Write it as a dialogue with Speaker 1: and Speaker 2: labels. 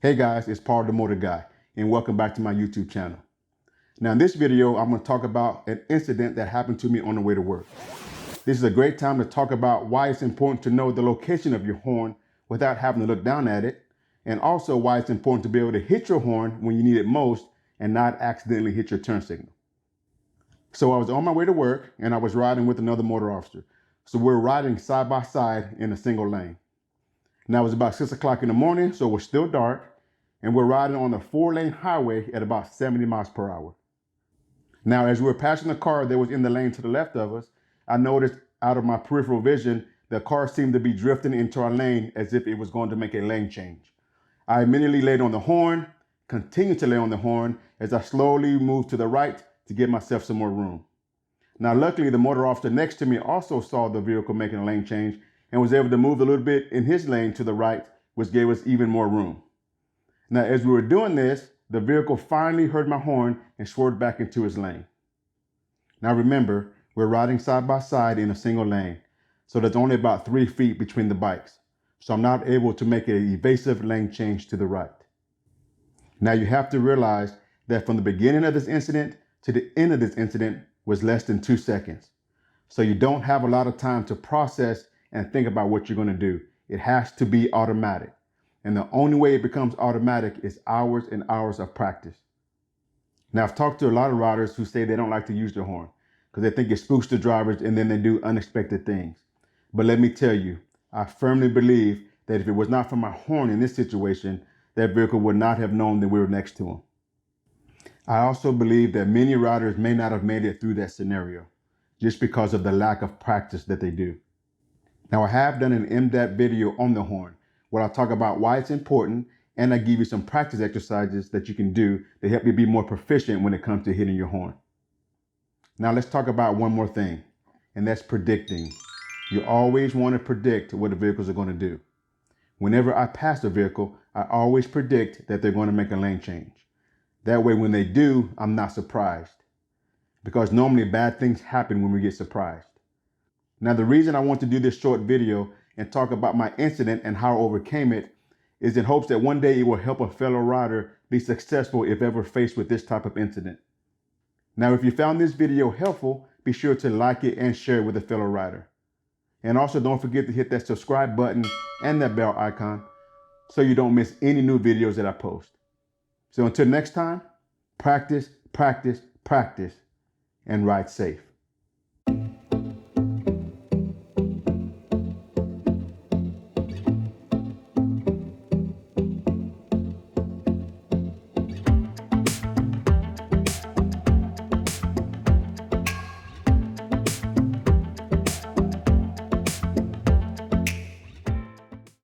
Speaker 1: Hey guys, it's Paul the Motor Guy, and welcome back to my YouTube channel. Now in this video, I'm going to talk about an incident that happened to me on the way to work. This is a great time to talk about why it's important to know the location of your horn without having to look down at it, and also why it's important to be able to hit your horn when you need it most and not accidentally hit your turn signal. So I was on my way to work and I was riding with another motor officer. So we're riding side by side in a single lane. Now it was about 6 o'clock in the morning, so it was still dark, and we're riding on a 4-lane highway at about 70 miles per hour. Now, as we were passing the car that was in the lane to the left of us, I noticed out of my peripheral vision, the car seemed to be drifting into our lane as if it was going to make a lane change. I immediately laid on the horn, continued to lay on the horn as I slowly moved to the right to give myself some more room. Now, luckily, the motor officer next to me also saw the vehicle making a lane change and was able to move a little bit in his lane to the right, which gave us even more room. Now, as we were doing this, the vehicle finally heard my horn and swerved back into his lane. Now remember, we're riding side by side in a single lane, so there's only about 3 feet between the bikes. So I'm not able to make an evasive lane change to the right. Now you have to realize that from the beginning of this incident to the end of this incident was less than 2 seconds. So you don't have a lot of time to process and think about what you're going to do. It has to be automatic. And the only way it becomes automatic is hours and hours of practice. Now, I've talked to a lot of riders who say they don't like to use their horn because they think it spooks the drivers and then they do unexpected things. But let me tell you, I firmly believe that if it was not for my horn in this situation, that vehicle would not have known that we were next to him. I also believe that many riders may not have made it through that scenario just because of the lack of practice that they do. Now, I have done an in-depth video on the horn where I talk about why it's important, and I give you some practice exercises that you can do to help you be more proficient when it comes to hitting your horn. Now let's talk about one more thing, and that's predicting. You always want to predict what the vehicles are going to do. Whenever I pass a vehicle, I always predict that they're going to make a lane change. That way, when they do, I'm not surprised, because normally bad things happen when we get surprised. Now, the reason I want to do this short video and talk about my incident and how I overcame it is in hopes that one day it will help a fellow rider be successful if ever faced with this type of incident. Now, if you found this video helpful, be sure to like it and share it with a fellow rider. And also don't forget to hit that subscribe button and that bell icon so you don't miss any new videos that I post. So until next time, practice, practice, practice, and ride safe.